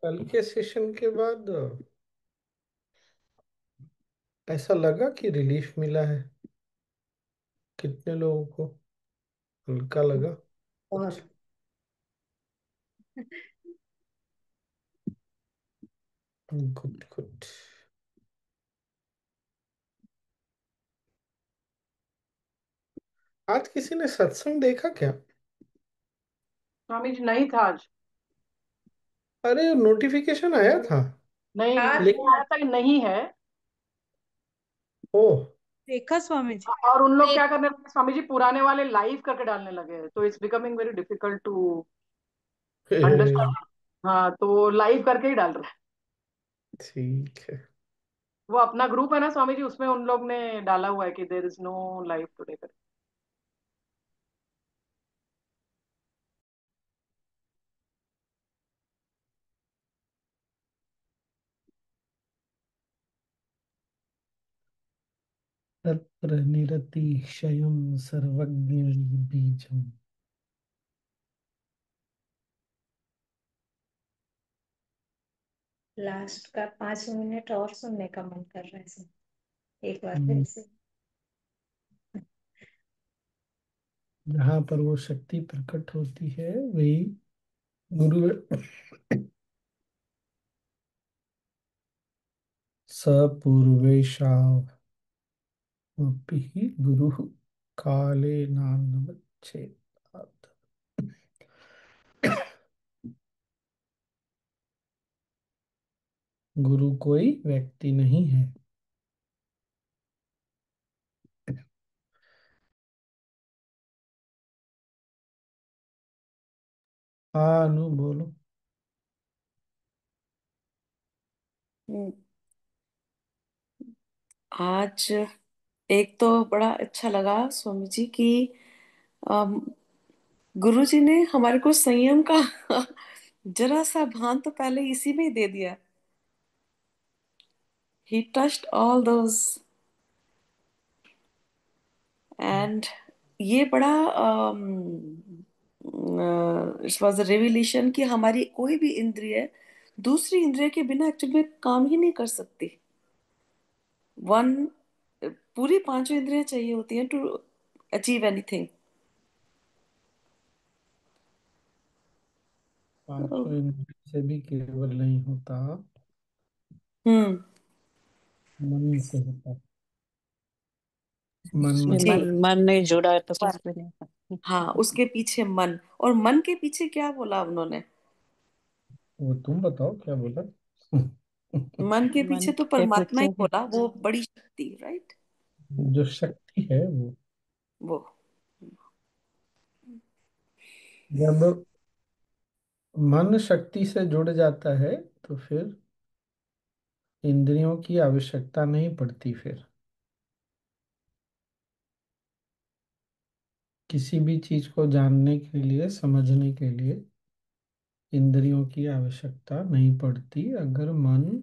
कल के सेशन के बाद ऐसा लगा कि रिलीफ मिला है। कितने लोगों को हल्का लगा और कुछ। Good good. आज किसी ने सत्संग देखा क्या? स्वामी जी नहीं था आज। अरे नोटिफिकेशन आया था। नहीं, हाँ, वो लेकिन आया था कि नहीं है। ओह। देखा स्वामी जी। और उन लोग क्या देख करने लगे स्वामी जी, पुराने वाले लाइव करके डालने लगे, तो it's becoming very difficult to understand. हाँ, तो वो लाइव करके ही डाल रहे हैं। ठीक है। वो अपना ग्रुप है ना स्वामी जी, उसमें उन लोग ने डाला हुआ है कि there is no live today. तत्र निरतिशयं सर्वज्ञ बीजम्। लास्ट का 5 मिनट और सुनने का मन कर रहा है एक बार फिर हम्म, से। जहाँ पर वो शक्ति प्रकट होती है वही गुरु है। सपूर्वेशा गुरु काले नान्वच्छेदात्। गुरु कोई व्यक्ति नहीं है। हाँ अनु बोलो। हम्म, आज एक तो बड़ा अच्छा लगा स्वामी जी की गुरु जी ने हमारे को संयम का जरा सा भान तो पहले इसी में ही दे दिया। ही टच्ड ऑल दोस एंड ये बड़ा इट वाज अ रेवलेशन कि हमारी कोई भी इंद्रिय दूसरी इंद्रिय के बिना एक्चुअली में काम ही नहीं कर सकती। वन पूरी पांचों इंद्रियां चाहिए होती हैं टू अचीव एनीथिंग। पांचों इंद्रिय से भी केवल नहीं होता, हम्म। मन से होता है। मन जी। मतलब मन नहीं जुड़ा है तो पर कुछ भी नहीं हाँ, होता। उसके पीछे मन, और मन के पीछे क्या बोला उन्होंने? वो तुम बताओ क्या बोला। मन के मन पीछे तो के परमात्मा ही पीछे बोला, वो बड़ी शक्ति, राइट? जो शक्ति है वो वो जब मन शक्ति से जुड़ जाता है तो फिर इंद्रियों की आवश्यकता नहीं पड़ती। फिर किसी भी चीज को जानने के लिए, समझने के लिए इंद्रियों की आवश्यकता नहीं पड़ती। अगर मन,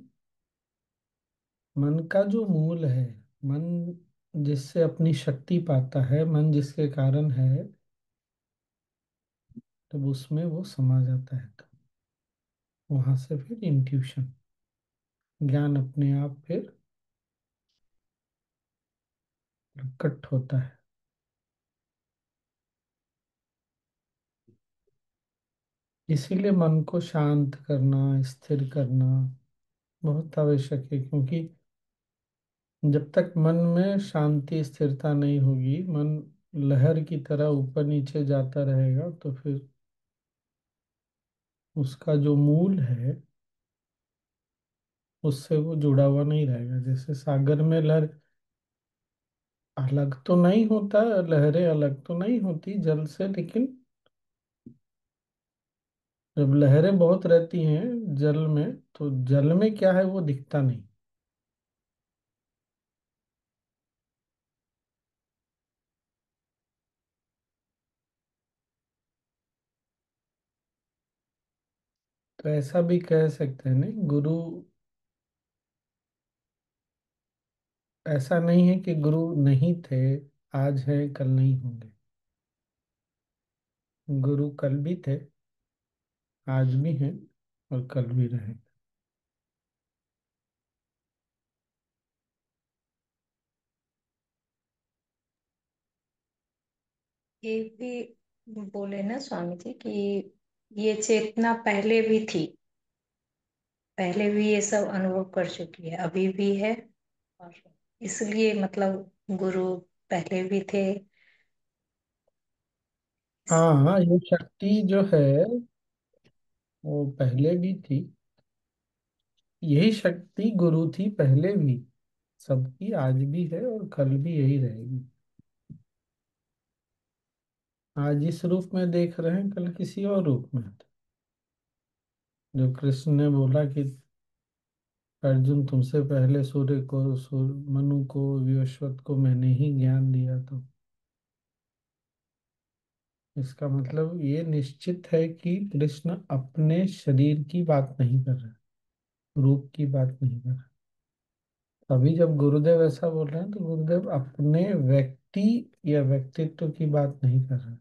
मन का जो मूल है, मन जिससे अपनी शक्ति पाता है, मन जिसके कारण है, तब उसमें वो समा जाता है। तो वहां से फिर इंट्यूशन, ज्ञान अपने आप फिर प्रकट होता है। इसीलिए मन को शांत करना, स्थिर करना बहुत आवश्यक है। क्योंकि जब तक मन में शांति स्थिरता नहीं होगी, मन लहर की तरह ऊपर नीचे जाता रहेगा, तो फिर उसका जो मूल है उससे वो जुड़ा हुआ नहीं रहेगा। जैसे सागर में लहर अलग तो नहीं होता, लहरें अलग तो नहीं होती जल से, लेकिन जब लहरें बहुत रहती हैं जल में, तो जल में क्या है वो दिखता नहीं। तो ऐसा भी कह सकते हैं, नहीं गुरु, ऐसा नहीं है कि गुरु नहीं थे, आज है कल नहीं होंगे। गुरु कल भी थे, आज भी हैं, और कल भी रहेगा। ये भी बोले ना स्वामी जी कि ये चेतना पहले भी थी, पहले भी ये सब अनुभव कर चुकी है, अभी भी है। और इसलिए मतलब गुरु पहले भी थे। हाँ हाँ, ये शक्ति जो है वो पहले भी थी। यही शक्ति गुरु थी पहले भी, सबकी आज भी है और कल भी यही रहेगी। आज इस रूप में देख रहे हैं, कल किसी और रूप में। जो कृष्ण ने बोला कि अर्जुन, तुमसे पहले सूर्य को, मनु को, विवस्वत को मैंने ही ज्ञान दिया, तो इसका मतलब ये निश्चित है कि कृष्ण अपने शरीर की बात नहीं कर रहे, रूप की बात नहीं कर रहे। अभी जब गुरुदेव ऐसा बोल रहे हैं तो गुरुदेव अपने व्यक्ति या व्यक्तित्व की बात नहीं कर रहे,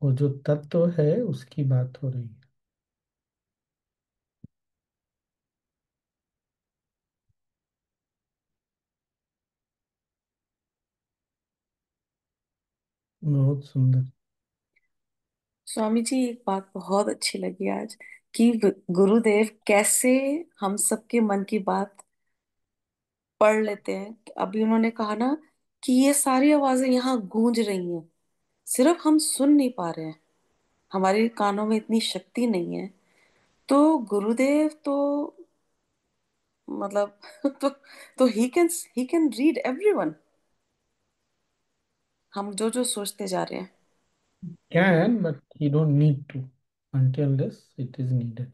वो जो तत्व है उसकी बात हो रही है। बहुत सुंदर। स्वामी जी, एक बात बहुत अच्छी लगी आज कि गुरुदेव कैसे हम सबके मन की बात पढ़ लेते हैं। अभी उन्होंने कहा ना कि ये सारी आवाजें यहाँ गूंज रही हैं, सिर्फ हम सुन नहीं पा रहे हैं, हमारे कानों में इतनी शक्ति नहीं है। तो गुरुदेव तो मतलब तो ही कैन रीड एवरीवन, हम जो जो सोचते जा रहे हैं। Can, but he don't need to, until unless it is needed।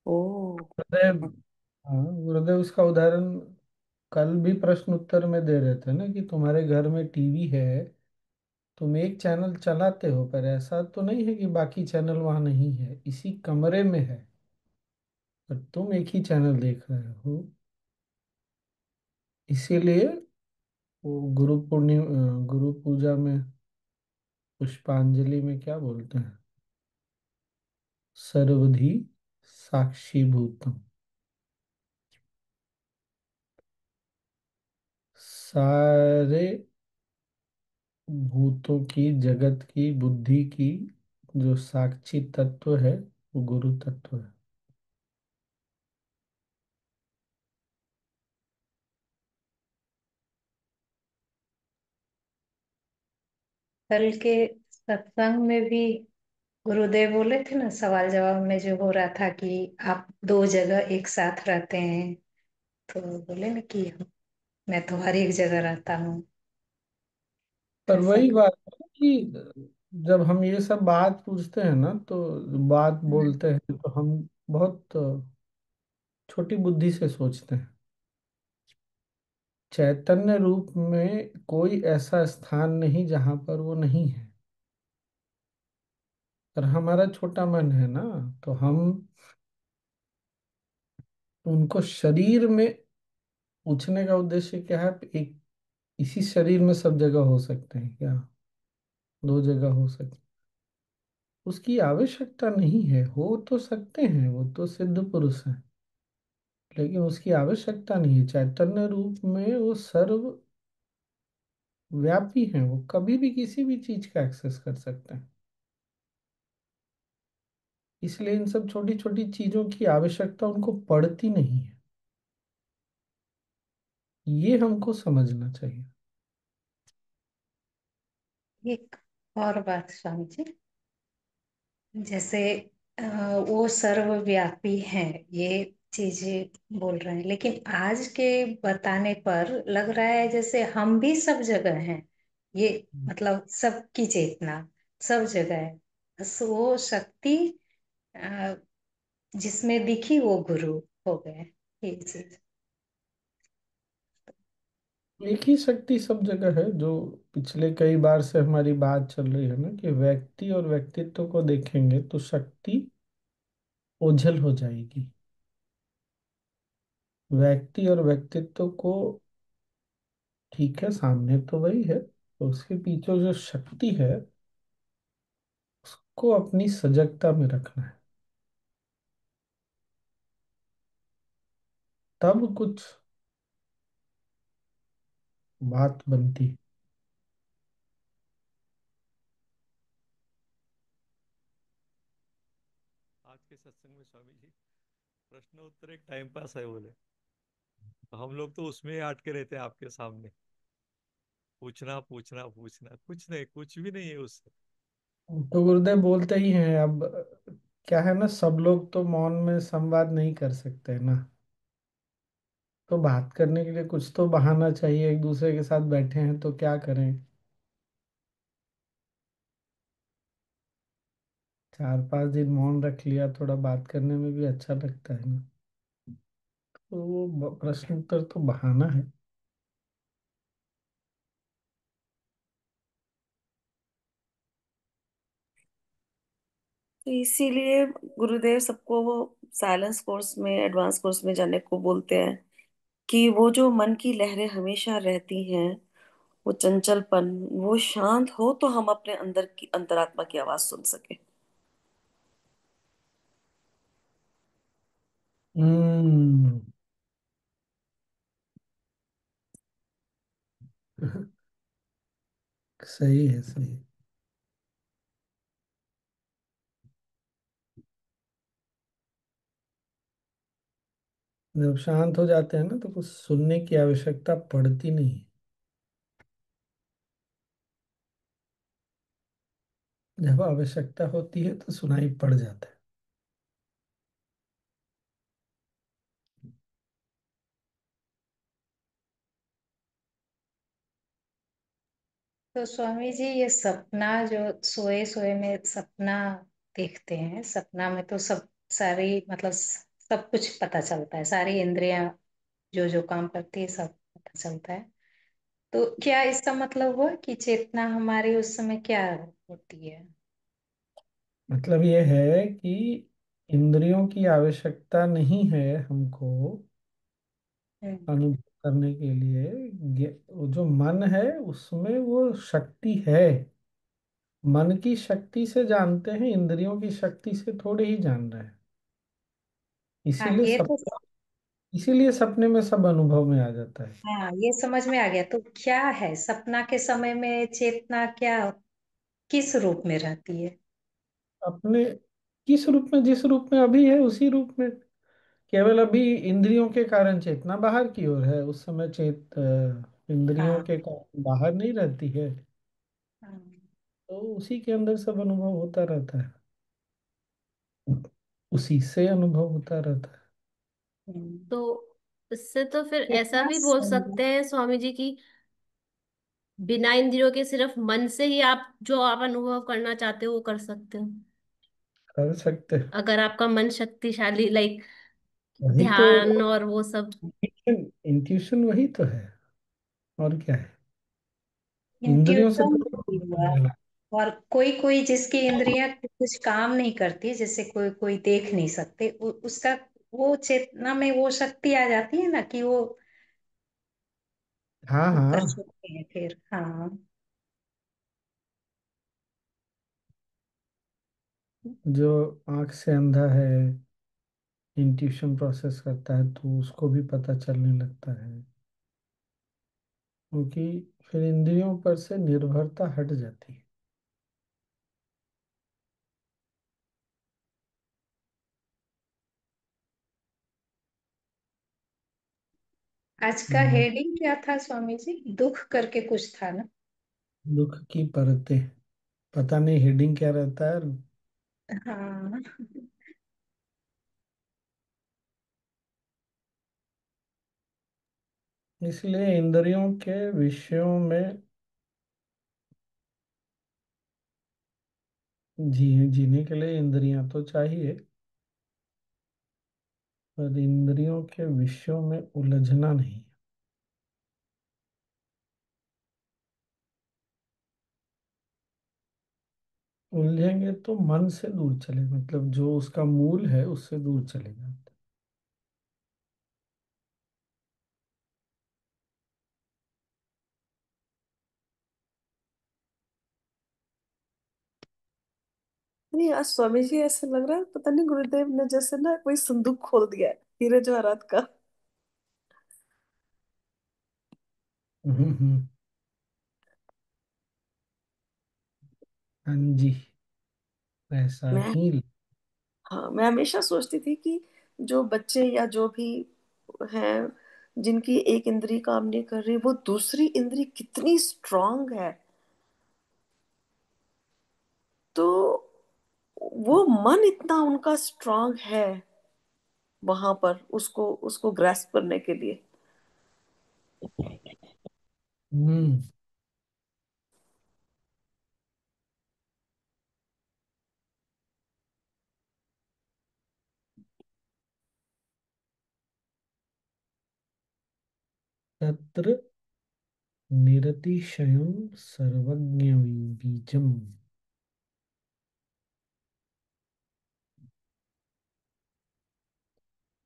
ओ। गुरुदेव, हाँ गुरुदेव उसका उदाहरण कल भी प्रश्न उत्तर में दे रहे थे ना, कि तुम्हारे घर में टीवी है, तुम एक चैनल चलाते हो, पर ऐसा तो नहीं है कि बाकी चैनल वहां नहीं है, इसी कमरे में है, पर तुम एक ही चैनल देख रहे हो। इसीलिए वो गुरु पूर्णिमा, गुरु पूजा में पुष्पांजलि में क्या बोलते हैं? सर्वधि साक्षीभूतम। सारे भूतों की, जगत की, बुद्धि की जो साक्षी तत्व है वो गुरु तत्व है। कल के सत्संग में भी गुरुदेव बोले थे ना, सवाल जवाब में जो हो रहा था कि आप दो जगह एक साथ रहते हैं, तो बोले ना कि मैं तो हर एक जगह रहता हूँ। पर कैसा वही लगा? बात है कि जब हम ये सब बात पूछते हैं ना, तो बात बोलते हैं तो हम बहुत छोटी बुद्धि से सोचते हैं। चैतन्य रूप में कोई ऐसा स्थान नहीं जहां पर वो नहीं है, पर हमारा छोटा मन है ना, तो हम उनको शरीर में पूछने का उद्देश्य क्या है? एक इसी शरीर में सब जगह हो सकते हैं क्या? दो जगह हो सकते? उसकी आवश्यकता नहीं है, हो तो सकते हैं, वो तो सिद्ध पुरुष हैं, लेकिन उसकी आवश्यकता नहीं है। चैतन्य रूप में वो सर्व व्यापी हैं, वो कभी भी किसी भी चीज का एक्सेस कर सकते हैं। इसलिए इन सब छोटी छोटी चीजों की आवश्यकता उनको पड़ती नहीं है। ये हमको समझना चाहिए। एक और बात स्वामी जी, जैसे अ, वो सर्वव्यापी हैं, ये चीजें बोल रहे हैं, लेकिन आज के बताने पर लग रहा है जैसे हम भी सब जगह हैं। ये मतलब सबकी चेतना सब जगह है, बस वो शक्ति अ, जिसमें दिखी वो गुरु हो गए, ये चीज। एक ही शक्ति सब जगह है, जो पिछले कई बार से हमारी बात चल रही है ना, कि व्यक्ति और व्यक्तित्व को देखेंगे तो शक्ति ओझल हो जाएगी। व्यक्ति और व्यक्तित्व को, ठीक है सामने तो वही है, तो उसके पीछे जो शक्ति है को अपनी सजगता में रखना है, तब कुछ बात बनती है। आज के सत्संग में स्वामी जी प्रश्न उत्तर एक टाइम पास है बोले, तो हम लोग तो उसमें ही अटके रहते हैं आपके सामने, पूछना पूछना पूछना, कुछ नहीं, कुछ भी नहीं है उससे। तो गुरुदेव बोलते ही हैं। अब क्या है ना, सब लोग तो मौन में संवाद नहीं कर सकते ना, तो बात करने के लिए कुछ तो बहाना चाहिए। एक दूसरे के साथ बैठे हैं तो क्या करें, 4-5 दिन मौन रख लिया, थोड़ा बात करने में भी अच्छा लगता है ना। तो वो प्रश्न उत्तर तो बहाना है। तो इसीलिए गुरुदेव सबको वो साइलेंस कोर्स में, एडवांस कोर्स में जाने को बोलते हैं, कि वो जो मन की लहरें हमेशा रहती हैं, वो चंचलपन, वो शांत हो, तो हम अपने अंदर की अंतरात्मा की आवाज सुन सके। हम्म। सही है, सही है। जब शांत हो जाते हैं ना तो कुछ सुनने की आवश्यकता पड़ती नहीं है। जब आवश्यकता होती है तो सुनाई पड़ जाता है। तो स्वामी जी, ये सपना जो सोए सोए में सपना देखते हैं, सपना में तो सब सारी मतलब सब कुछ पता चलता है, सारी इंद्रियां जो जो काम करती है सब पता चलता है। तो क्या इसका मतलब हुआ कि चेतना हमारी उस समय क्या होती है? मतलब ये है कि इंद्रियों की आवश्यकता नहीं है हमको हम्म। अनुभव करने के लिए। वो जो मन है उसमें वो शक्ति है। मन की शक्ति से जानते हैं, इंद्रियों की शक्ति से थोड़े ही जान रहे हैं। हाँ, इसीलिए ये सब तो। इसीलिए सपने में सब अनुभव में आ जाता है। हाँ, ये समझ में आ गया। तो क्या है सपना के समय में चेतना क्या किस रूप में रहती है? अपने किस रूप में, जिस रूप में अभी है उसी रूप में। केवल अभी इंद्रियों के कारण चेतना बाहर की ओर है, उस समय इंद्रियों हाँ। के कारण बाहर नहीं रहती है। हाँ। तो उसी के अंदर सब अनुभव होता रहता है, उसी से अनुभव होता रहता है। हम्म। तो इससे तो फिर ऐसा कितना भी बोल सुंदर। सकते हैं स्वामी जी की बिना इंद्रियों के सिर्फ मन से ही आप जो आप अनुभव करना चाहते हो वो कर सकते हो, कर सकते हैं। अगर आपका मन शक्तिशाली, लाइक वही तो, ध्यान और वो सब। इंट्यूशन वही तो है, और क्या है। इंद्रियों से इंट्यूशन तो हुआ। और कोई कोई जिसकी इंद्रियां कुछ काम नहीं करती, जैसे कोई कोई देख नहीं सकते, उसका वो चेतना में वो शक्ति आ जाती है ना कि हाँ वो कर हाँ। सकते हैं फिर। हाँ। जो आंख से अंधा है, इंट्यूशन प्रोसेस करता है तो उसको भी पता चलने लगता है, क्योंकि फिर इंद्रियों पर से निर्भरता हट जाती है। आज का हम्म, हेडिंग क्या था स्वामी जी? दुख करके कुछ था ना? दुख की परतें। पता नहीं हेडिंग क्या रहता है। हाँ। इसलिए इंद्रियों के विषयों में जीने के लिए इंद्रियां तो चाहिए, पर इंद्रियों के विषयों में उलझना नहीं। उलझेंगे तो मन से दूर चले, मतलब जो उसका मूल है उससे दूर चले जाते। नहीं, आज स्वामी जी ऐसे लग रहा है, पता नहीं गुरुदेव ने जैसे ना कोई संदूक खोल दिया है हीरे जवाहरात का। हम्म। हाँ जी, ऐसा मैं ही। हाँ, मैं हमेशा सोचती थी कि जो बच्चे या जो भी हैं जिनकी एक इंद्री काम नहीं कर रही, वो दूसरी इंद्री कितनी स्ट्रांग है। तो वो मन इतना उनका स्ट्रांग है वहां पर, उसको उसको ग्रैस्प करने के लिए। हम्म। तत्र निरतिशयं सर्वज्ञ बीजम।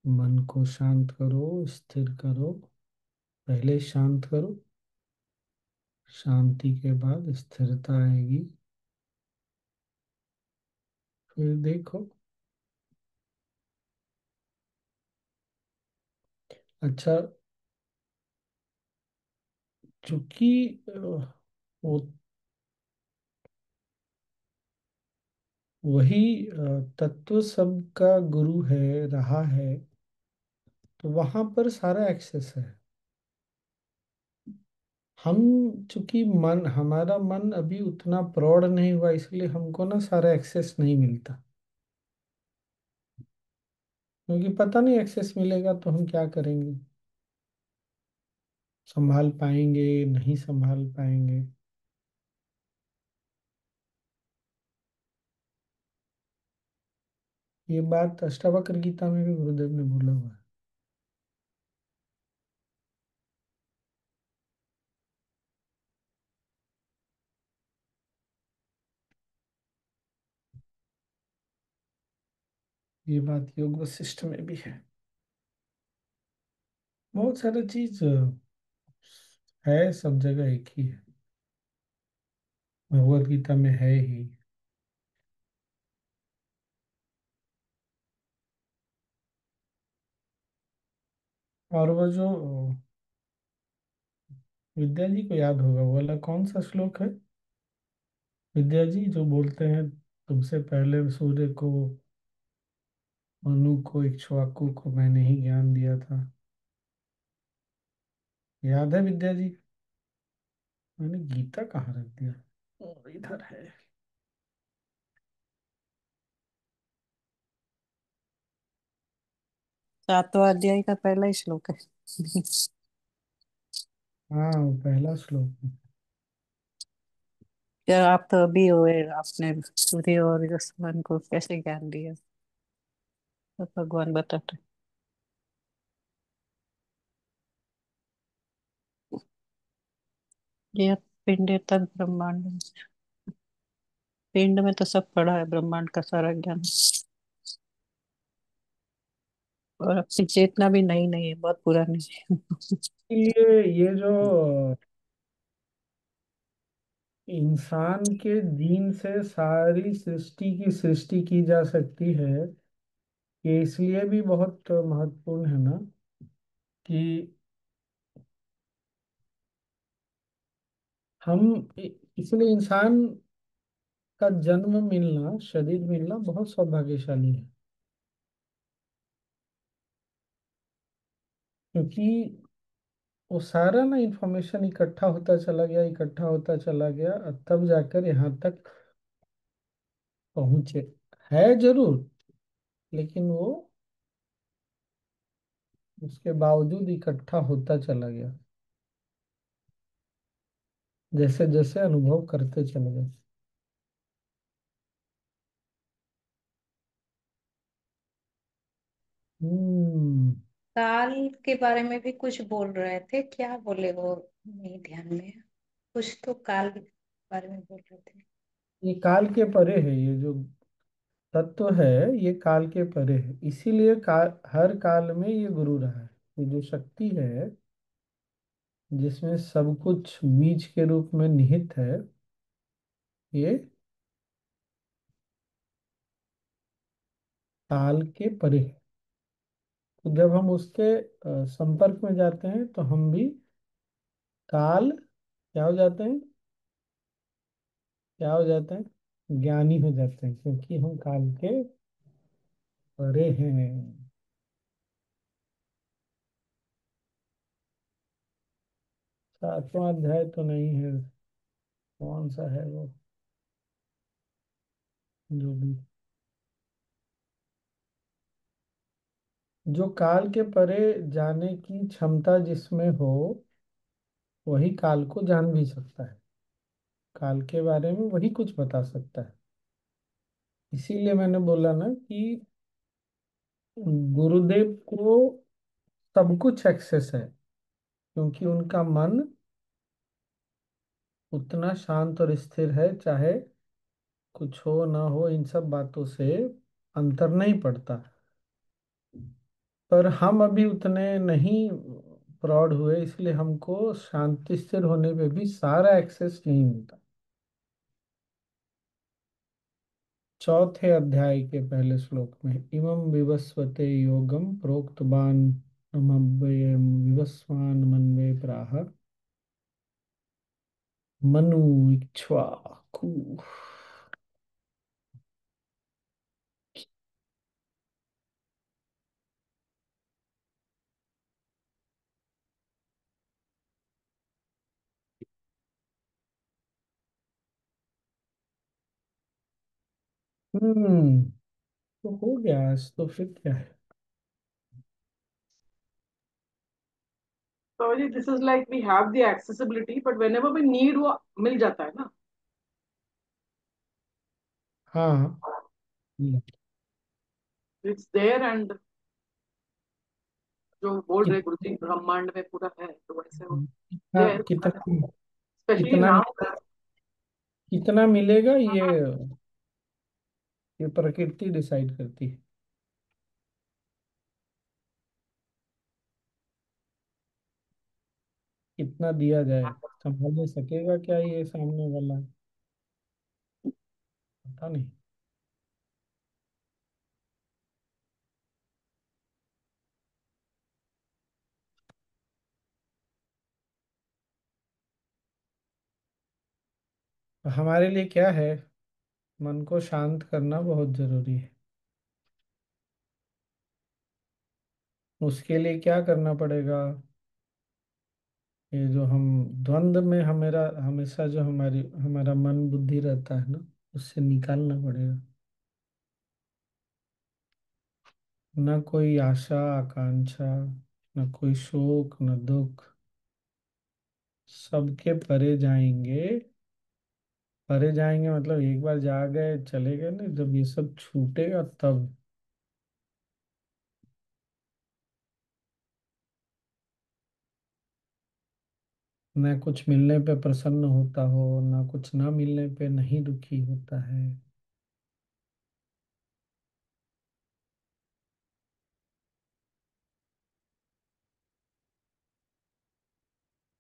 मन को शांत करो, स्थिर करो। पहले शांत करो, शांति के बाद स्थिरता आएगी। फिर देखो। अच्छा, चूंकि वो वही तत्व सबका गुरु है, रहा है, तो वहां पर सारा एक्सेस है। हम, चूंकि मन, हमारा मन अभी उतना प्रौढ़ नहीं हुआ, इसलिए हमको ना सारा एक्सेस नहीं मिलता। क्योंकि पता नहीं एक्सेस मिलेगा तो हम क्या करेंगे, संभाल पाएंगे नहीं संभाल पाएंगे। ये बात अष्टावक्र गीता में भी गुरुदेव ने बोला हुआ है। ये बात योग वशिष्ठ में भी है। बहुत सारा चीज है, सब जगह एक ही है, भगवत गीता में है ही। और वो जो विद्या जी को याद होगा, वो वाला कौन सा श्लोक है? विद्या जी जो बोलते हैं, तुमसे पहले सूर्य को, मनु को, इक्ष्वाकु को मैंने ही ज्ञान दिया था। याद है विद्या जी? मैंने गीता कहाँ रख दिया? इधर है। 7वां अध्याय का पहला ही श्लोक है। हाँ, वो पहला श्लोक है। क्या आप तो अभी हुए, आपने सूर्य और आसमान को कैसे ज्ञान दिया, तो भगवान बताते। ये पिंड तक ब्रह्मांड, पिंड में तो सब पड़ा है, ब्रह्मांड का सारा ज्ञान। और अपनी चेतना भी नई नहीं है, बहुत पुरानी है। इसलिए ये जो इंसान के जीन से सारी सृष्टि की सृष्टि की जा सकती है, ये इसलिए भी बहुत महत्वपूर्ण है ना, कि हम, इसलिए इंसान का जन्म मिलना, शरीर मिलना बहुत सौभाग्यशाली है। क्योंकि वो सारा ना इंफॉर्मेशन इकट्ठा होता चला गया, इकट्ठा होता चला गया, और तब जाकर यहाँ तक पहुंचे। है जरूर, लेकिन वो उसके बावजूद इकट्ठा होता चला गया, जैसे जैसे अनुभव करते चले गए। हम्म। काल के बारे में भी कुछ बोल रहे थे, क्या बोले वो, नहीं ध्यान में है। कुछ तो काल के बारे में बोल रहे थे। ये काल के परे है, ये जो तत्व है, ये काल के परे है, इसीलिए हर काल में ये गुरु रहा है। ये जो शक्ति है, जिसमें सब कुछ बीज के रूप में निहित है, ये काल के परे है। तो जब हम उसके संपर्क में जाते हैं तो हम भी काल क्या हो जाते हैं, क्या हो जाते हैं, ज्ञानी हो जाते हैं, क्योंकि हम काल के परे हैं। सातवां अध्याय तो नहीं है, कौन सा है वो, जो भी, जो काल के परे जाने की क्षमता जिसमें हो वही काल को जान भी सकता है। काल के बारे में वही कुछ बता सकता है। इसीलिए मैंने बोला ना कि गुरुदेव को सब कुछ एक्सेस है, क्योंकि उनका मन उतना शांत और स्थिर है, चाहे कुछ हो ना हो इन सब बातों से अंतर नहीं पड़ता। पर हम अभी उतने नहीं प्रौढ़ हुए, इसलिए हमको शांति स्थिर होने पे भी सारा एक्सेस नहीं मिलता। चौथे अध्याय के पहले श्लोक में इमं विवस्वते योगम प्रोक्तवान मव्ययम विवस्वान मन्वे प्राह मनु इक्ष्वाकु। हम्म, तो हो गया आज, तो फिर क्या है। तो जी this is like we have the accessibility but whenever we need वो मिल जाता है ना। हाँ। इट्स देयर एंड जो बोल रहे गुरु जी ब्रह्मांड में पूरा है तो वैसे वो कितना देयर कितना स्पेशली कितना नाउ। कितना मिलेगा, ये प्रकृति डिसाइड करती है। कितना दिया जाए, संभाल सकेगा क्या ये सामने वाला, पता नहीं। हमारे लिए क्या है, मन को शांत करना बहुत जरूरी है। उसके लिए क्या करना पड़ेगा, ये जो हम द्वंद्व में हमेरा हमेशा जो हमारा मन बुद्धि रहता है ना, उससे निकालना पड़ेगा। न कोई आशा आकांक्षा, न कोई शोक न दुख, सबके परे जाएंगे। परे जाएंगे मतलब एक बार जा गए चले गए ना, जब ये सब छूटेगा तब। न कुछ मिलने पे प्रसन्न होता हो, ना कुछ ना मिलने पे नहीं दुखी होता है।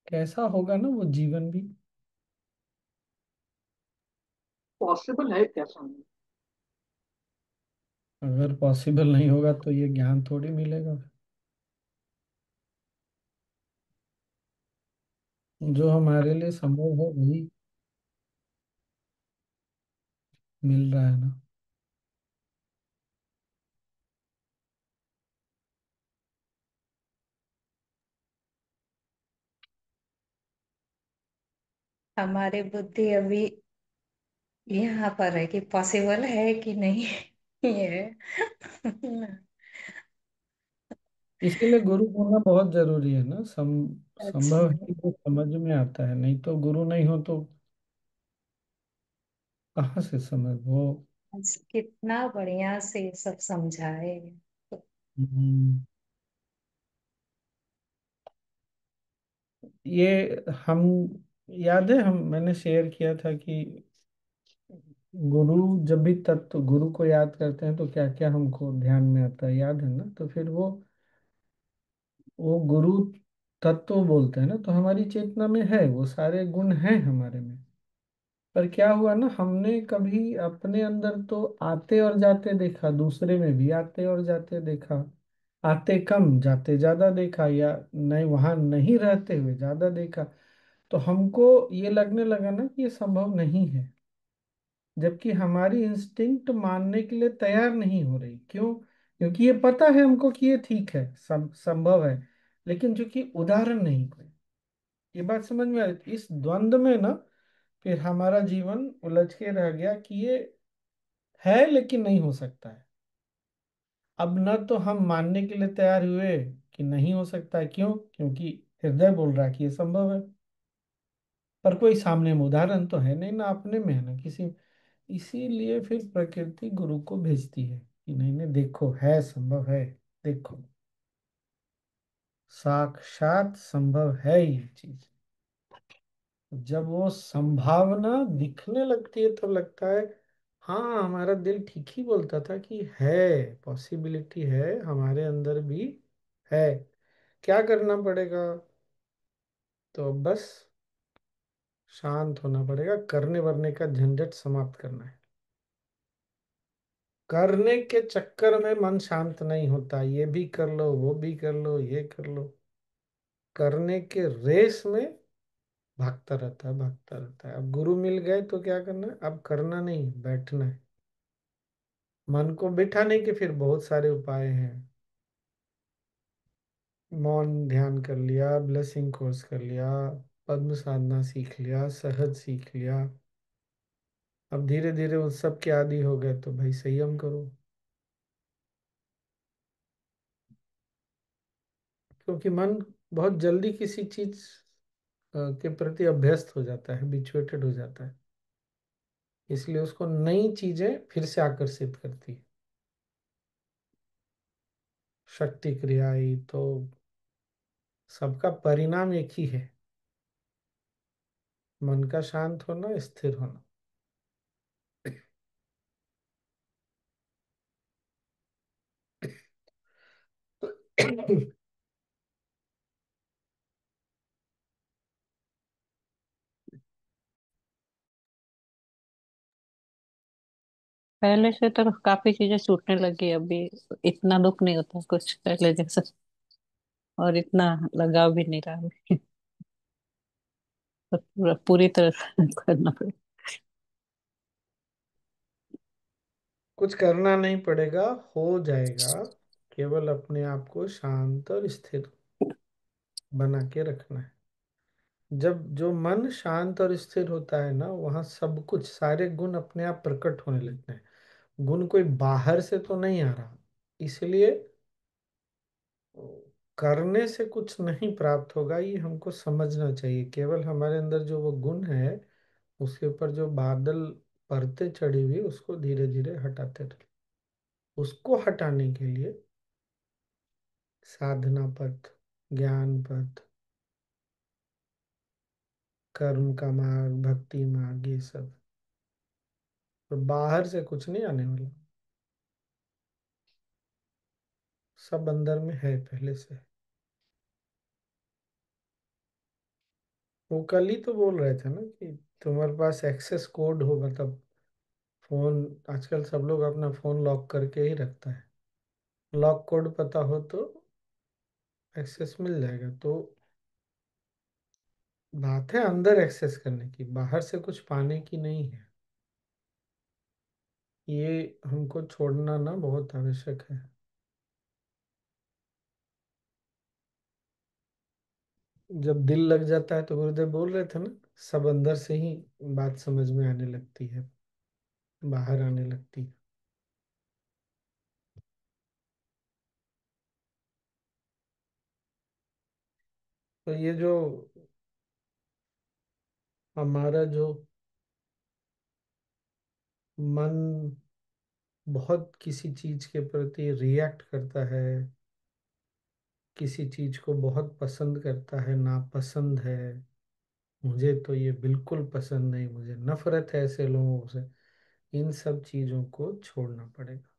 कैसा होगा ना वो जीवन भी। पॉसिबल है क्या सामने। अगर पॉसिबल नहीं होगा तो ये ज्ञान थोड़ी मिलेगा। जो हमारे लिए संभव है वही मिल रहा है ना। हमारी बुद्धि अभी यहाँ पर है कि पॉसिबल है कि नहीं ये। इसीलिए गुरु होना बहुत जरूरी है ना। संभव अच्छा। है तो समझ में आता है, नहीं तो गुरु नहीं हो तो कहाँ से समझ वो। आज कितना बढ़िया से सब समझाए। हम्म, ये हम याद है, हम मैंने शेयर किया था कि गुरु, जब भी तत्व गुरु को याद करते हैं तो क्या क्या हमको ध्यान में आता है, याद है ना। तो फिर वो गुरु तत्व बोलते हैं ना, तो हमारी चेतना में है, वो सारे गुण हैं हमारे में। पर क्या हुआ ना, हमने कभी अपने अंदर तो आते और जाते देखा, दूसरे में भी आते और जाते देखा, आते कम जाते ज्यादा देखा, या नहीं वहां नहीं रहते हुए ज्यादा देखा। तो हमको ये लगने लगा ना कि ये संभव नहीं है, जबकि हमारी इंस्टिंक्ट मानने के लिए तैयार नहीं हो रही। क्यों? क्योंकि ये पता है हमको कि ये ठीक है, संभव है, लेकिन चूंकि उदाहरण नहीं कोई। ये बात समझ में आ रही? इस द्वंद में ना फिर हमारा जीवन उलझ के रह गया कि ये है लेकिन नहीं हो सकता है। अब न तो हम मानने के लिए तैयार हुए कि नहीं हो सकता है। क्यों? क्योंकि हृदय बोल रहा है कि ये संभव है, पर कोई सामने में उदाहरण तो है नहीं, ना अपने में है ना किसी। इसीलिए फिर प्रकृति गुरु को भेजती है कि नहीं नहीं, देखो है, संभव है, देखो साक्षात संभव है ये चीज। जब वो संभावना दिखने लगती है तो लगता है हाँ, हमारा दिल ठीक ही बोलता था कि है, पॉसिबिलिटी है, हमारे अंदर भी है। क्या करना पड़ेगा? तो बस शांत होना पड़ेगा, करने वरने का झंझट समाप्त करना है। करने के चक्कर में मन शांत नहीं होता, ये भी कर लो, वो भी कर लो, ये कर लो। करने के रेस में भागता रहता है, भागता रहता है। अब गुरु मिल गए तो क्या करना है? अब करना नहीं, बैठना है। मन को बिठाने के फिर बहुत सारे उपाय हैं। मौन ध्यान कर लिया, ब्लेसिंग कोर्स कर लिया, पद्म साधना सीख लिया, सहज सीख लिया। अब धीरे धीरे उस सब के आदी हो गए तो भाई संयम करो, क्योंकि मन बहुत जल्दी किसी चीज के प्रति अभ्यस्त हो जाता है, बिचुएटेड हो जाता है। इसलिए उसको नई चीजें फिर से आकर्षित करती है। शक्ति क्रियाई तो सबका परिणाम एक ही है, मन का शांत होना, स्थिर होना। पहले से तो काफी चीजें छूटने लगी अभी। इतना दुख नहीं होता कुछ पहले जैसा, और इतना लगाव भी नहीं रहा अभी। तो पूरी तरह से करना पड़ेगा। कुछ करना नहीं पड़ेगा, हो जाएगा। केवल अपने आप को शांत और स्थिर बना के रखना है। जब जो मन शांत और स्थिर होता है ना, वहाँ सब कुछ, सारे गुण अपने आप प्रकट होने लगते हैं। गुण कोई बाहर से तो नहीं आ रहा। इसलिए करने से कुछ नहीं प्राप्त होगा, ये हमको समझना चाहिए। केवल हमारे अंदर जो वो गुण है, उसके ऊपर जो बादल परतें चढ़ी हुई, उसको धीरे धीरे हटाते रहे। उसको हटाने के लिए साधना पथ, ज्ञान पथ, कर्म का मार्ग, भक्ति मार्ग, ये सब। तो बाहर से कुछ नहीं आने वाला, सब अंदर में है पहले से। वो कल ही तो बोल रहे थे ना कि तुम्हारे पास एक्सेस कोड हो, मतलब फोन, आजकल सब लोग अपना फोन लॉक करके ही रखता है। लॉक कोड पता हो तो एक्सेस मिल जाएगा। तो बात है अंदर एक्सेस करने की, बाहर से कुछ पाने की नहीं है। ये हमको छोड़ना ना बहुत आवश्यक है। जब दिल लग जाता है तो गुरुदेव बोल रहे थे ना, सब अंदर से ही बात समझ में आने लगती है, बाहर आने लगती है। तो ये जो हमारा जो मन बहुत किसी चीज के प्रति रिएक्ट करता है, किसी चीज को बहुत पसंद करता है, नापसंद है, मुझे तो ये बिल्कुल पसंद नहीं, मुझे नफरत है ऐसे लोगों से, इन सब चीजों को छोड़ना पड़ेगा।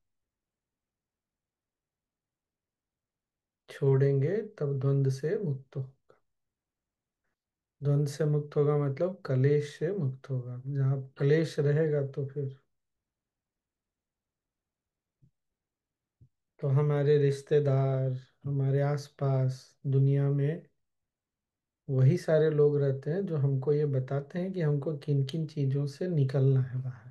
छोड़ेंगे तब द्वंद से मुक्त हो। द्वंद से मुक्त होगा मतलब कलेश से मुक्त होगा। जहाँ कलेश रहेगा तो फिर तो हमारे रिश्तेदार, हमारे आसपास दुनिया में वही सारे लोग रहते हैं जो हमको ये बताते हैं कि हमको किन किन चीजों से निकलना है बाहर।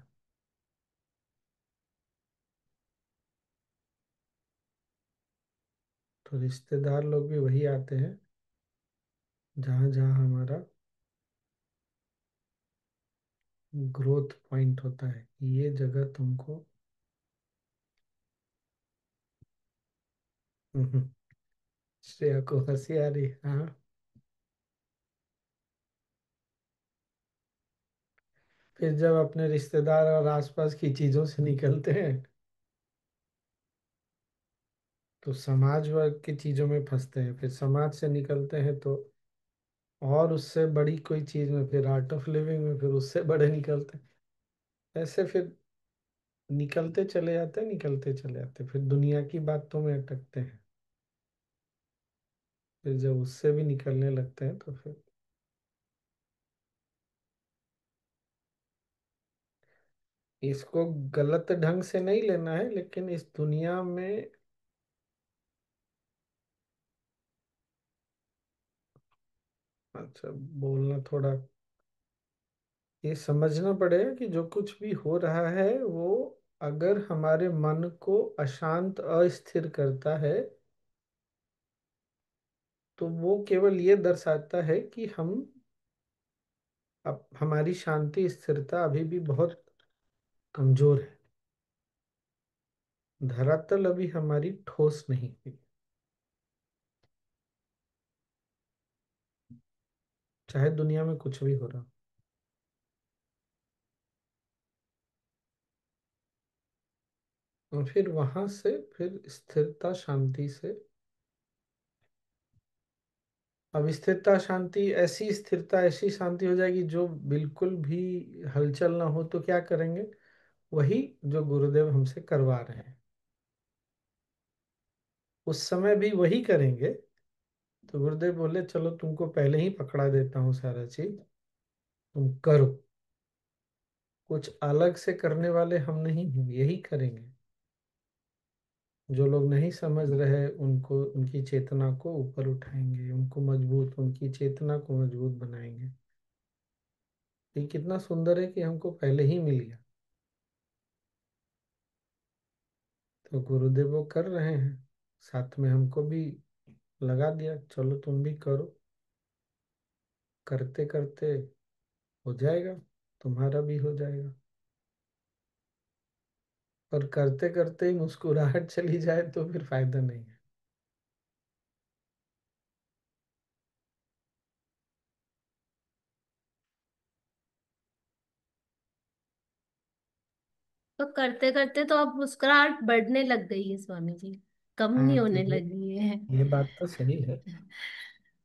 तो रिश्तेदार लोग भी वही आते हैं जहाँ जहाँ हमारा ग्रोथ पॉइंट होता है कि ये जगह तुमको श्रेया को हंसी आ रही है। हाँ, फिर जब अपने रिश्तेदार और आसपास की चीजों से निकलते हैं तो समाज वर्ग की चीजों में फंसते हैं, फिर समाज से निकलते हैं तो और उससे बड़ी कोई चीज में, फिर आर्ट ऑफ लिविंग में, फिर उससे बड़े निकलते हैं। ऐसे फिर निकलते चले जाते हैं, निकलते चले जाते हैं, फिर दुनिया की बातों में अटकते हैं। फिर जब उससे भी निकलने लगते हैं तो फिर इसको गलत ढंग से नहीं लेना है, लेकिन इस दुनिया में अच्छा बोलना थोड़ा, ये समझना पड़ेगा कि जो कुछ भी हो रहा है वो अगर हमारे मन को अशांत अस्थिर करता है तो वो केवल ये दर्शाता है कि हम अब हमारी शांति स्थिरता अभी भी बहुत कमजोर है। धरातल अभी हमारी ठोस नहीं हुई, चाहे दुनिया में कुछ भी हो रहा हो। और फिर वहां से फिर स्थिरता शांति से, अब स्थिरता शांति, ऐसी स्थिरता ऐसी शांति हो जाएगी जो बिल्कुल भी हलचल ना हो तो क्या करेंगे, वही जो गुरुदेव हमसे करवा रहे हैं। उस समय भी वही करेंगे। तो गुरुदेव बोले चलो तुमको पहले ही पकड़ा देता हूँ सारा चीज, तुम करो। कुछ अलग से करने वाले हम नहीं हैं, यही करेंगे। जो लोग नहीं समझ रहे उनको, उनकी चेतना को ऊपर उठाएंगे, उनको मजबूत, उनकी चेतना को मजबूत बनाएंगे। ये कितना सुंदर है कि हमको पहले ही मिल गया। तो गुरुदेव वो कर रहे हैं, साथ में हमको भी लगा दिया चलो तुम भी करो। करते करते हो जाएगा, तुम्हारा भी हो जाएगा। और करते करते ही मुस्कुराहट चली जाए तो फिर फायदा नहीं है। तो करते करते तो अब मुस्कुराहट बढ़ने लग गई है स्वामी जी, कम हाँ नहीं तो होने लगी है। ये बात तो सही है।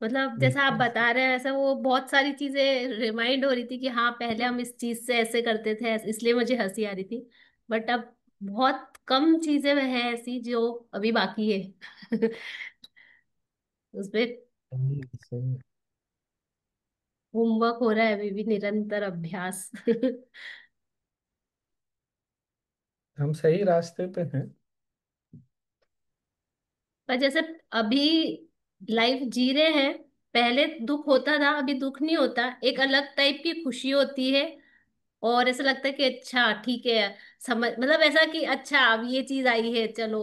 मतलब जैसा आप बिल्कुल बता रहे हैं ऐसा वो बहुत सारी चीजें रिमाइंड हो रही थी कि हाँ पहले हम इस चीज से ऐसे करते थे, इसलिए मुझे हंसी आ रही थी। बट अब बहुत कम चीजें हैं ऐसी जो अभी बाकी है। उसपे सही सही। होमवर्क हो रहा है अभी भी, निरंतर अभ्यास। हम सही रास्ते पे हैं। पर जैसे अभी लाइफ जी रहे हैं, पहले दुख होता था अभी दुख नहीं होता, एक अलग टाइप की खुशी होती है। और ऐसा लगता है कि अच्छा ठीक है, समझ मतलब ऐसा कि अच्छा अब ये चीज आई है चलो,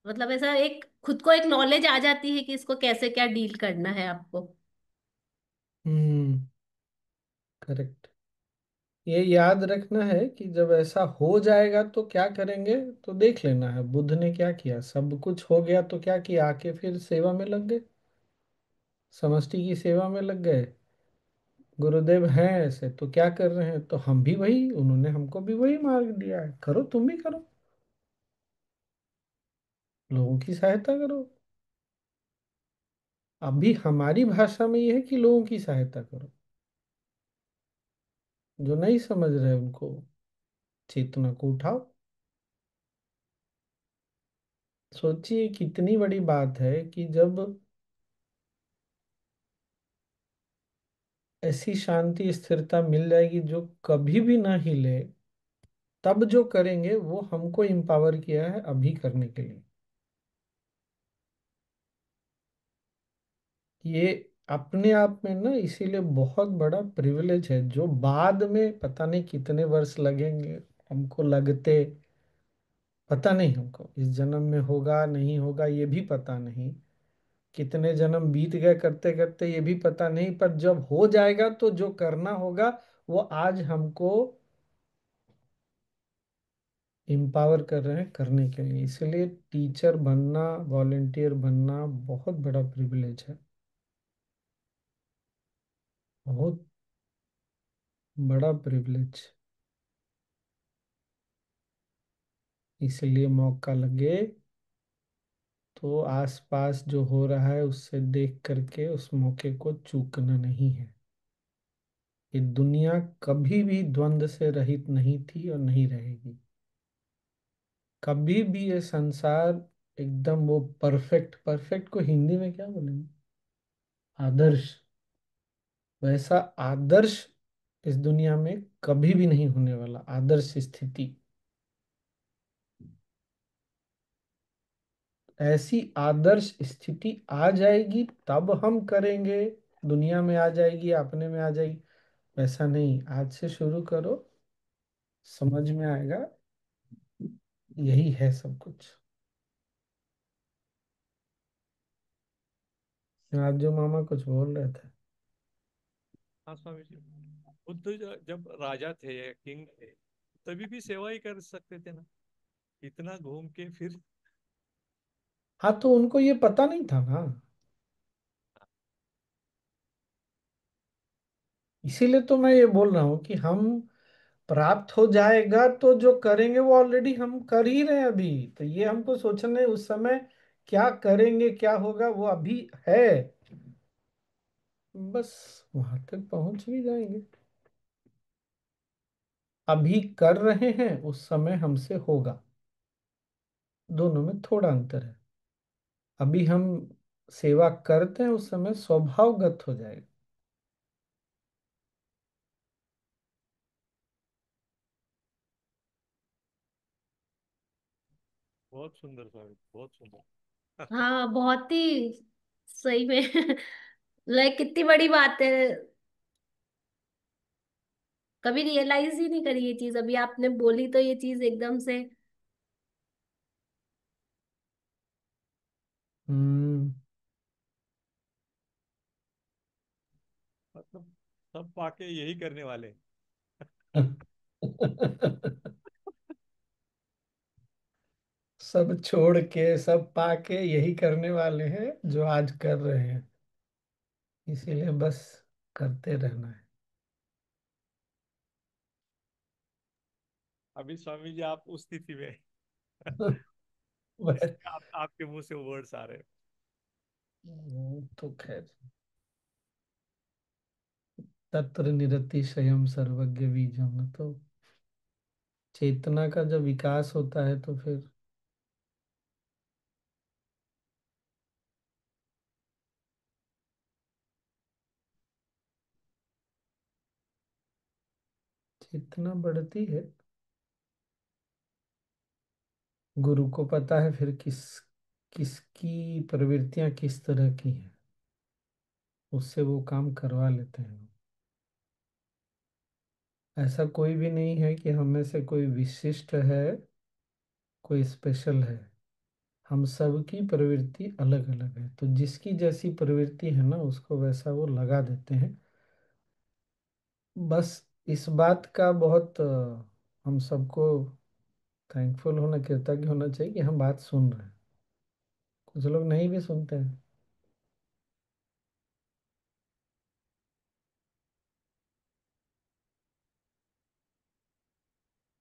मतलब ऐसा एक खुद को एक नॉलेज आ जाती है कि इसको कैसे क्या डील करना है आपको। हम्म, करेक्ट। ये याद रखना है कि जब ऐसा हो जाएगा तो क्या करेंगे। तो देख लेना है बुद्ध ने क्या किया, सब कुछ हो गया तो क्या किया, आके फिर सेवा में लग गए, समष्टि की सेवा में लग गए। गुरुदेव हैं ऐसे तो क्या कर रहे हैं, तो हम भी वही, उन्होंने हमको भी वही मार्ग दिया है, करो तुम भी करो, लोगों की सहायता करो। अभी हमारी भाषा में यह है कि लोगों की सहायता करो, जो नहीं समझ रहे उनको चेतना को उठाओ। सोचिए कितनी बड़ी बात है कि जब ऐसी शांति स्थिरता मिल जाएगी जो कभी भी ना हिले। तब जो करेंगे वो हमको एम्पावर किया है अभी करने के लिए। ये अपने आप में ना इसीलिए बहुत बड़ा प्रिविलेज है, जो बाद में पता नहीं कितने वर्ष लगेंगे हमको लगते, पता नहीं हमको इस जन्म में होगा नहीं होगा ये भी पता नहीं, कितने जन्म बीत गए करते करते ये भी पता नहीं, पर जब हो जाएगा तो जो करना होगा वो आज हमको एम्पावर कर रहे हैं करने के लिए। इसलिए टीचर बनना, वॉलेंटियर बनना बहुत बड़ा प्रिविलेज है, बहुत बड़ा प्रिविलेज। इसलिए मौका लगे तो आसपास जो हो रहा है उससे देख करके उस मौके को चूकना नहीं है। ये दुनिया कभी भी द्वंद्व से रहित नहीं थी और नहीं रहेगी। कभी भी ये संसार एकदम वो परफेक्ट, परफेक्ट को हिंदी में क्या बोलेंगे, आदर्श, वैसा आदर्श इस दुनिया में कभी भी नहीं होने वाला। आदर्श स्थिति, ऐसी आदर्श स्थिति आ जाएगी तब हम करेंगे, दुनिया में आ जाएगी, अपने में आ जाएगी, वैसा नहीं। आज से शुरू करो, समझ में आएगा, यही है सब कुछ। राजू मामा कुछ बोल रहे थे। हाँ स्वामी जी, बुद्ध जब राजा थे, किंग थे, तभी भी सेवा ही कर सकते थे ना, इतना घूम के फिर। हाँ तो उनको ये पता नहीं था ना, इसीलिए तो मैं ये बोल रहा हूँ कि हम प्राप्त हो जाएगा तो जो करेंगे वो ऑलरेडी हम कर ही रहे हैं अभी। तो ये हमको सोचना है उस समय क्या करेंगे क्या होगा वो अभी है, बस वहां तक पहुंच भी जाएंगे। अभी कर रहे हैं, उस समय हमसे होगा, दोनों में थोड़ा अंतर है। अभी हम सेवा करते हैं, उस समय स्वभावगत हो जाएगा। बहुत सुंदर स्वामी, बहुत सुंदर। हाँ बहुत ही सही में। लाइक कितनी बड़ी बात है, कभी रियलाइज ही नहीं करी ये चीज, अभी आपने बोली तो ये चीज एकदम से। हम्म। मतलब सब पाके यही करने वाले। सब छोड़ के सब पाके यही करने वाले हैं जो आज कर रहे हैं। इसीलिए बस करते रहना है। अभी स्वामी जी आप उस स्थिति में हैं, वह- जिसमें आपके मुंह से वर्ड्स आ रहे हैं। वो तो खैर, तत्र निरति स्वयं सर्वज्ञ बीजम, न तो चेतना का जब विकास होता है तो फिर चेतना बढ़ती है। गुरु को पता है फिर किसकी प्रवृत्तियां किस तरह की हैं, उससे वो काम करवा लेते हैं। ऐसा कोई भी नहीं है कि हम में से कोई विशिष्ट है, कोई स्पेशल है। हम सब की प्रवृत्ति अलग अलग है, तो जिसकी जैसी प्रवृत्ति है ना उसको वैसा वो लगा देते हैं। बस इस बात का बहुत हम सबको थैंकफुल होना, कृतज्ञ होना चाहिए कि हम बात सुन रहे हैं। कुछ लोग नहीं भी सुनते हैं,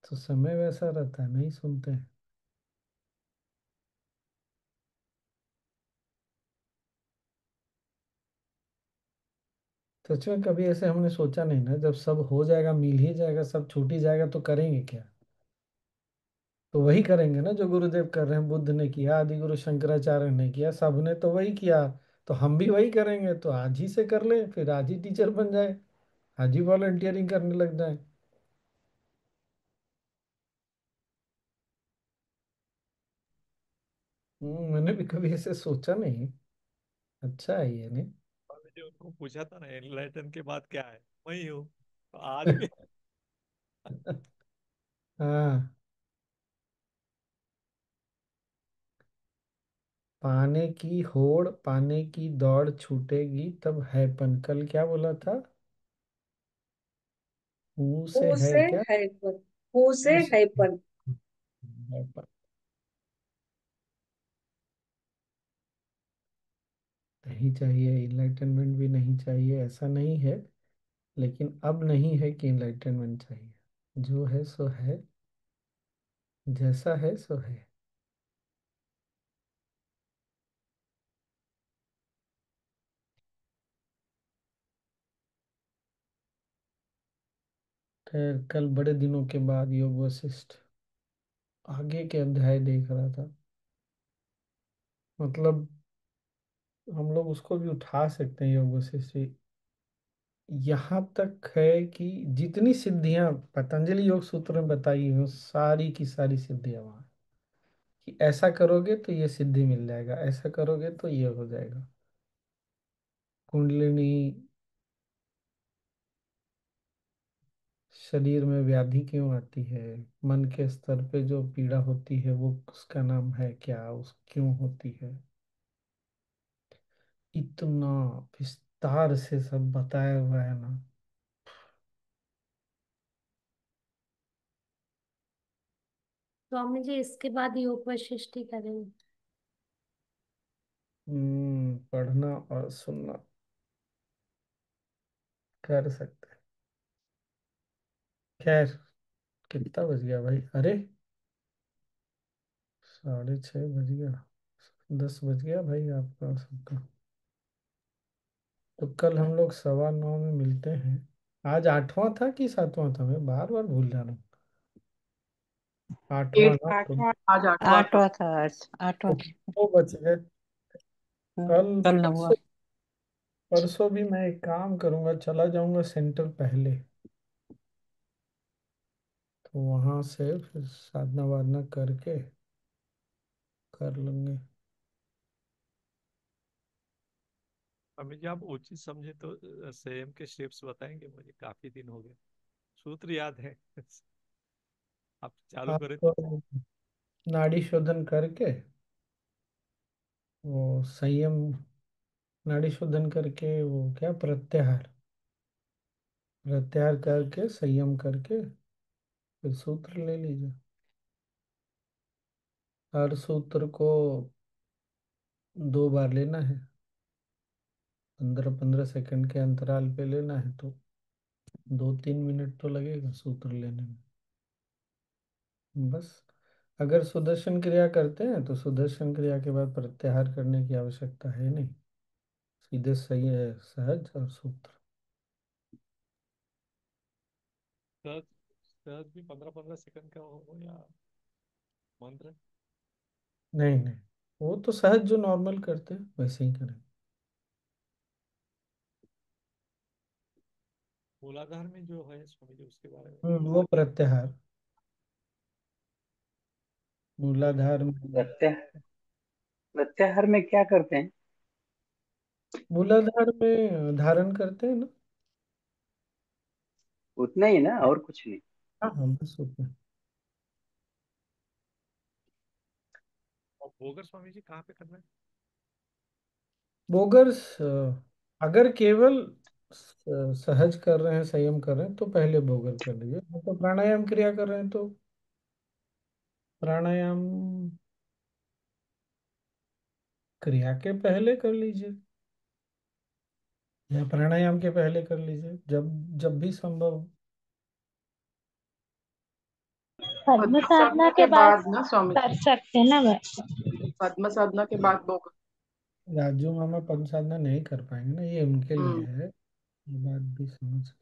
तो समय वैसा रहता है, नहीं सुनते हैं। सच में कभी ऐसे हमने सोचा नहीं ना, जब सब हो जाएगा, मिल ही जाएगा, सब छूट ही जाएगा तो करेंगे क्या। तो वही करेंगे ना जो गुरुदेव कर रहे हैं, बुद्ध ने किया, आदि गुरु शंकराचार्य ने किया, सबने तो वही किया। तो हम भी वही करेंगे, तो आज ही से कर ले, फिर आज ही टीचर बन जाए। आज ही वॉलंटियरिंग करने लग जाए। मैंने भी कभी ऐसे सोचा नहीं। अच्छा है ये नहीं। स्वामी जी उनको पूछा था ना एनलाइटन के बाद क्या है, वही हूँ, तो आज भी। हाँ। पाने की होड़ पाने की दौड़ छूटेगी तब है पन, कल क्या बोला था? मुंह से हु है से क्या? है पन, हु से मुंह से है पन। है पन। नहीं चाहिए इनलाइटनमेंट भी नहीं चाहिए, ऐसा नहीं है। लेकिन अब नहीं है कि इनलाइटनमेंट चाहिए। जो है सो है, जैसा है सो है। खैर, कल बड़े दिनों के बाद योग वशिष्ठ आगे के अध्याय देख रहा था। मतलब हम लोग उसको भी उठा सकते हैं योग वशिष्ठ। यहाँ तक है कि जितनी सिद्धियां पतंजलि योग सूत्र में बताई हुई हैं, सारी की सारी सिद्धियां वहाँ, कि ऐसा करोगे तो ये सिद्धि मिल जाएगा, ऐसा करोगे तो ये हो जाएगा। कुंडलिनी, शरीर में व्याधि क्यों आती है, मन के स्तर पे जो पीड़ा होती है वो उसका नाम है क्या, उस क्यों होती है, इतना विस्तार से सब बताया हुआ है ना। स्वामी जी इसके बाद योग वशिष्ठ ही करेंगे। पढ़ना और सुनना कर सकते हैं। खैर, कितना बज गया भाई? अरे 6:30 बज गया। 10 बज गया भाई आपका सबका। तो कल हम लोग 9:15 में मिलते हैं। आज 8वां था कि 7वां था, मैं बार बार भूल जा रहा हूँ। 8वां एट ना तो। आठवां, आज आठवां था। आठवां था आज, तो आठवां। 2 बच गए। कल कल नवा। परसों, परसों भी मैं एक काम करूंगा, चला जाऊंगा सेंटर पहले, तो वहां से फिर साधना वादना करके कर लेंगे। स्वामी जी आप उचित समझे तो संयम के स्टेप्स बताएंगे, मुझे काफी दिन हो गए, सूत्र याद है। आप चालू आप करें तो। तो नाड़ी शोधन करके, वो संयम, नाड़ी शोधन करके वो क्या, प्रत्याहार, प्रत्याहार करके संयम करके फिर सूत्र ले लीजिए। हर सूत्र को 2 बार लेना है, 15-15 सेकंड के अंतराल पे लेना है, तो 2-3 मिनट तो लगेगा सूत्र लेने में। बस। अगर सुदर्शन क्रिया करते हैं तो सुदर्शन क्रिया के बाद प्रत्याहार करने की आवश्यकता है नहीं, सीधे सही है सहज और सूत्र। सहज, सहज भी 15-15 सेकंड का हो या मंत्र? नहीं नहीं, वो तो सहज जो नॉर्मल करते हैं वैसे ही करें। मूलाधार में जो है स्वामी जी उसके बारे में। वो प्रत्याहार, वो मूलाधार में। प्रत्याहार, प्रत्याहार में क्या करते हैं? मूलाधार में धारण करते हैं ना। उतना ही ना, और कुछ नहीं? हाँ हाँ, बस उतना। और भोगर स्वामी जी कहाँ पे करना है? बोगर्स, अगर केवल सहज कर रहे हैं, संयम कर रहे हैं तो पहले बोगर कर लीजिए, तो प्राणायाम क्रिया कर रहे हैं तो प्राणायाम क्रिया के पहले कर लीजिए, या प्राणायाम के पहले कर लीजिए, जब जब भी संभव हो। पद्म पद्म साधना साधना के के बाद बाद ना स्वामी जी, कर सकते हैं ना पद्म साधना के बाद भोग। राजू मामा पद साधना नहीं कर पाएंगे ना, ये उनके लिए हम्म। है। ये बात भी समझ,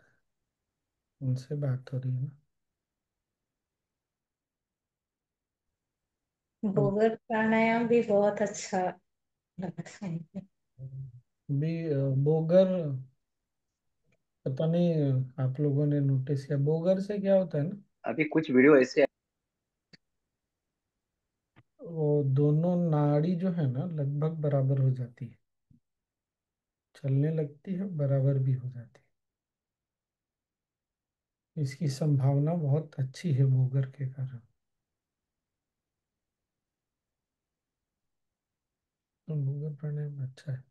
उनसे बात हो रही है ना। अब भोगर प्राणायाम भी बहुत अच्छा लगा सुन के। भी बोगर पता नहीं आप लोगों ने नोटिस किया, बोगर से क्या होता है ना, अभी कुछ वीडियो ऐसे वो दोनों नाड़ी जो है ना लगभग बराबर हो जाती है, चलने लगती है, बराबर भी हो जाती है। इसकी संभावना बहुत अच्छी है बोगर के कारण। तो बोगर प्राणायाम अच्छा है।